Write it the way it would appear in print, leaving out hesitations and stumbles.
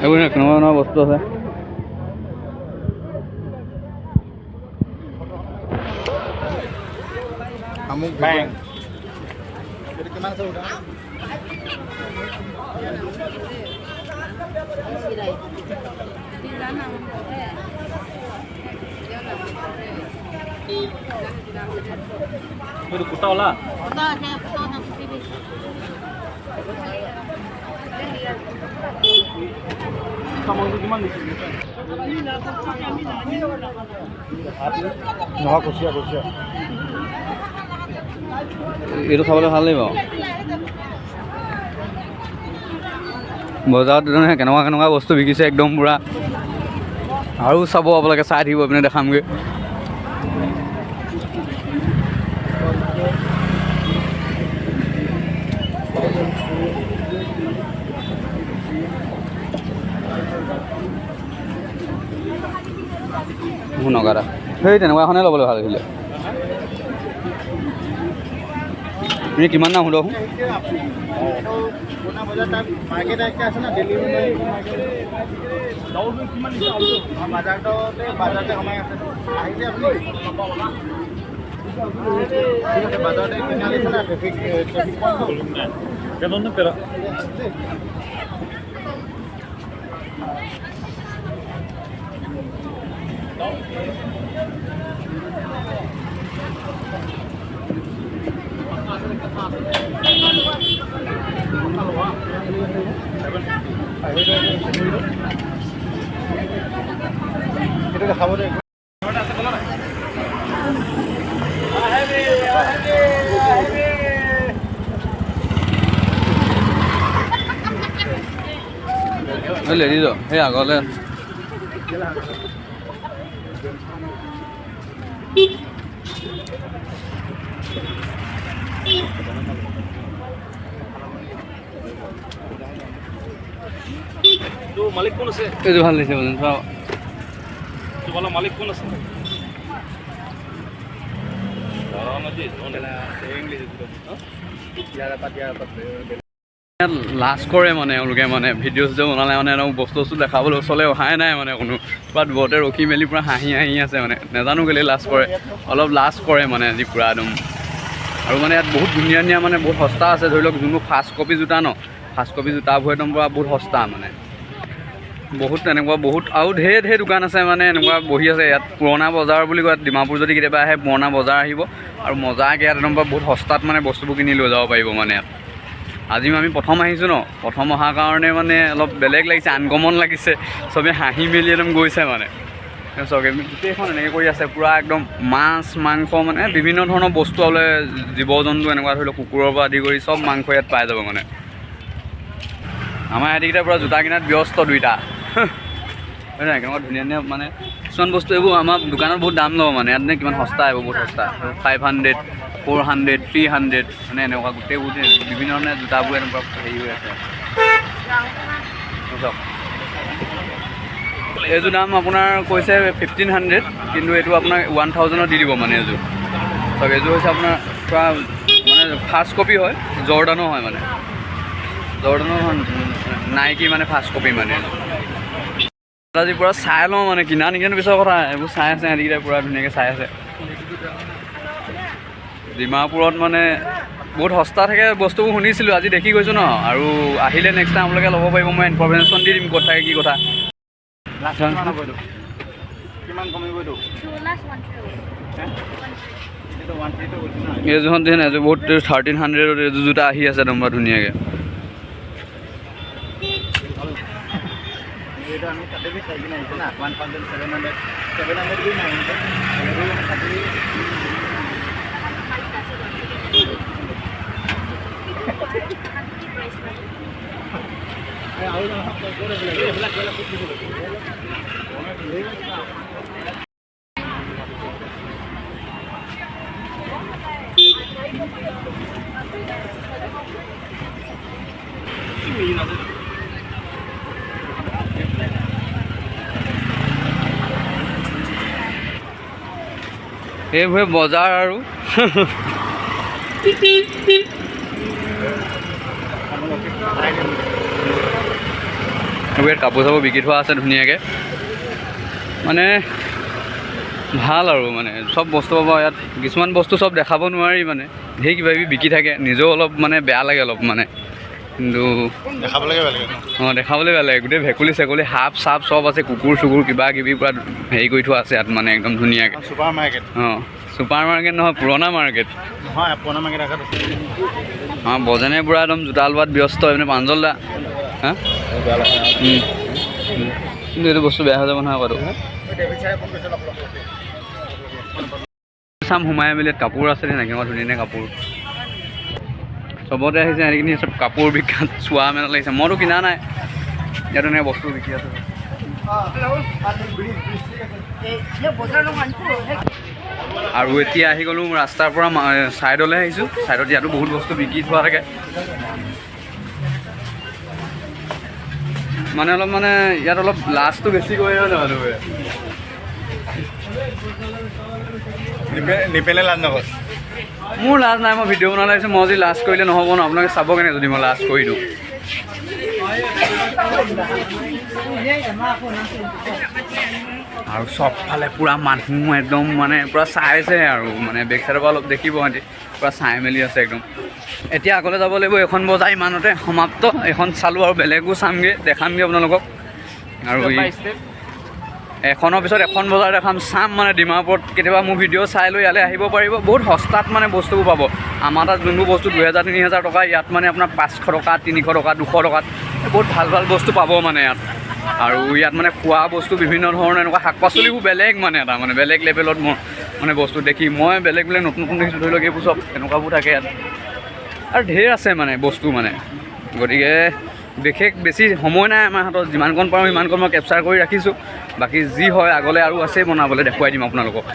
এইবোৰ কেনেকুৱা বস্তু আছে। কুটাওলা কিমান নহয় কুচিয়া কুচিয়া এইটো খাবলৈ ভাল লাগিব। বজাৰত কেনেকুৱা কেনেকুৱা বস্তু বিকিছে একদম পূৰা। আৰু চাব আপোনালোকে চাই থাকিব এইপিনে দেখামগৈ। নগাৰা সেই তেনেকুৱা এখনে ল'বলৈ ভাল হৈছিলে। তুমি কিমান দাম সুধক? খাব দে লেডি দ সেই আগলে মালিক কোন আছে? এইটো ভাল লাগিছে মানে তোমালোকৰ মালিক কোন আছে? লাজ কৰে মানে এওঁলোকে মানে ভিডিঅ' চিডিঅ' বনালে মানে বস্তু বস্তু দেখাবলৈ ওচৰলৈ অহাই নাই মানে কোনো পূৰা দূৰতে ৰখি মেলি পূৰা হাঁহি হাঁহি আছে মানে নাজানো কেলৈ লাজ কৰে অলপ লাজ কৰে মানে আজি পূৰা একদম। আৰু মানে ইয়াত বহুত ধুনীয়া ধুনীয়া মানে বহুত সস্তা আছে ধৰি লওক যোনবোৰ ফাৰ্ষ্ট কপি জোতা ন ফাৰ্ষ্ট কপি জোতাবোৰ একদম পূৰা বহুত সস্তা মানে বহুত তেনেকুৱা বহুত আৰু ঢেৰ ঢেৰ দোকান আছে মানে এনেকুৱা বহি আছে ইয়াত পুৰণা বজাৰ বুলি কয় ডিমাপুৰ যদি কেতিয়াবা আহে পুৰণা বজাৰ আহিব আৰু মজাকৈ ইয়াত একদম বহুত সস্তাত মানে বস্তুবোৰ কিনি লৈ যাব পাৰিব মানে ইয়াত। আজি আমি প্ৰথম আহিছোঁ ন প্ৰথম অহাৰ কাৰণে মানে অলপ বেলেগ লাগিছে আনকমন লাগিছে চবেই হাঁহি মেলি একদম গৈছে মানে চবে গোটেইখন এনেকৈ কৰি আছে পূৰা একদম মাছ মাংস মানে বিভিন্ন ধৰণৰ বস্তু হ'লে জীৱ জন্তু এনেকুৱা ধৰি লওক কুকুৰৰ পৰা আদি কৰি চব মাংস ইয়াত পাই যাব মানে। আমাৰ ইহঁতিকেইটা পূৰা জোতা কিনাত ব্যস্ত দুইটা হয় নাই কেনেকুৱা ধুনীয়া ধুনীয়া মানে কিছুমান বস্তু এইবোৰ আমাৰ দোকানত বহুত দাম ল'ব মানে ইয়াত নে কিমান সস্তা আহিব বহুত সস্তা 500 400 300 মানে এনেকুৱা গোটেইবোৰ বিভিন্ন ধৰণে জোতাবোৰ এনেকুৱা হেৰি হৈ আছে। এইযোৰ দাম আপোনাৰ কৈছে 1500 কিন্তু এইটো আপোনাৰ 1000 দি দিব মানে এইযোৰ চাওক। এইযোৰ হৈছে আপোনাৰ পূৰা মানে ফাৰ্ষ্ট কপি হয় জৰ্ডানো হয় মানে জৰ্ডানো নাইকি মানে ফাৰ্ষ্ট কপি মানে আজি পূৰা চাই লওঁ মানে কিনা নিকিনাটো পিছৰ কথা এইবোৰ চাই আছে সিহঁতিকেইটা পূৰা ধুনীয়াকৈ চাই আছে। ডিমাপুৰত মানে বহুত সস্তা থাকে বস্তুবোৰ শুনিছিলোঁ আজি দেখি গৈছোঁ ন আৰু আহিলে নেক্সট টাইম আপোনালোকে ল'ব পাৰিব মই ইনফৰমেশ্যন দি দিম ক'ত থাকে কি কথা। কিমান কমিব এইটো? এইযোৰখন দেখিছে নাই বহুত 1300 এইযোৰ জোতা আহি আছে একদম বাৰু ধুনীয়াকৈ। আমি তাতে বি চাই কিনে আহিছে না 1700 বি নাই এইবোৰে বজাৰ আৰু ইয়াত কাপোৰ চাপোৰ বিকি থোৱা আছে ধুনীয়াকৈ মানে ভাল আৰু মানে চব বস্তু পাব ইয়াত কিছুমান বস্তু চব দেখাব নোৱাৰি মানে ধেৰ কিবা কিবি বিকি থাকে নিজেও অলপ মানে বেয়া লাগে অলপ মানে কিন্তু দেখাবলৈ বেয়া লাগে দেখাবলৈ বেয়া লাগে গোটেই ভেকুলী চেকুলি সাপ চাপ চব আছে কুকুৰ চুকুৰ কিবা কিবি পূৰা হেৰি কৰি থোৱা আছে ইয়াত মানে একদম ধুনীয়াকৈ ছুপাৰ মাৰ্কেট ছুপাৰ মাৰ্কেট নহয় পুৰণা মাৰ্কেট হয় পুৰণা মাৰ্কেট আগত আছে বজেনে পূৰা একদম জোতা লোৱাত ব্যস্ত মানে প্ৰাঞ্জল দা হা কিন্তু এইটো বস্তু বেয়া হৈ যাব নহয় আকৌ চাম সোমাই মেলি কাপোৰ আছে নেকি আমাৰ ধুনীয়া কাপোৰ চবতে আহিছে সেইখিনি চব কাপোৰ বিখ্যাত চোৱা মেলা লাগিছে মইতো কিনা নাই ইয়াত এনেকৈ বস্তু বিকি আছে আৰু এতিয়া আহি গ'লোঁ ৰাস্তাৰ পৰা ছাইডলৈ আহিছোঁ ছাইডত ইয়াতো বহুত বস্তু বিকি থোৱা থাকে মানে অলপ মানে ইয়াত অলপ লাজটো বেছি কৰি নহয় নিপেনে লাজ নকৰে মোৰ লাজ নাই মই ভিডিঅ' বনাই লাগিছোঁ মই যদি লাজ কৰিলে নহ'ব ন আপোনালোকে চাব কেনে যদি মই লাজ কৰি দিওঁ আৰু চবফালে পূৰা মানুহ একদম মানে পূৰা চাইছে আৰু মানে বেক চাইডৰ পৰা অলপ দেখিব সিহঁতি পূৰা চাই মেলি আছে একদম এতিয়া আগলৈ যাব লাগিব এখন বজাৰ ইমানতে সমাপ্ত এখন চালোঁ আৰু বেলেগো চামগৈ দেখামগৈ আপোনালোকক আৰু এখনৰ পিছত এখন বজাৰ দেখাম চাম মানে ডিমাপুৰত কেতিয়াবা মোৰ ভিডিঅ' চাই লৈ ইয়ালৈ আহিব পাৰিব বহুত সস্তাত মানে বস্তুবোৰ পাব আমাৰ তাত যোনবোৰ বস্তু 2000-3000 টকা ইয়াত মানে আপোনাৰ 500 টকা 300 টকা 200 টকাত বহুত ভাল ভাল বস্তু পাব মানে ইয়াত আৰু ইয়াত মানে খোৱা বস্তু বিভিন্ন ধৰণৰ এনেকুৱা শাক পাচলিবোৰ বেলেগ মানে এটা মানে বেলেগ লেভেলত মোৰ মানে বস্তু দেখি মই বেলেগ নতুন দেখিছোঁ ধৰি লওক এইবোৰ চব এনেকুৱাবোৰ থাকে ইয়াত আৰু ঢেৰ আছে মানে বস্তু মানে গতিকে বিশেষ বেছি সময় নাই আমাৰ হাতত যিমানকণ পাৰোঁ সিমানকণ মই কেপচাৰ কৰি ৰাখিছোঁ বাকী যি হয় আগলৈ আৰু আছেই বনাবলৈ দেখুৱাই দিম আপোনালোকক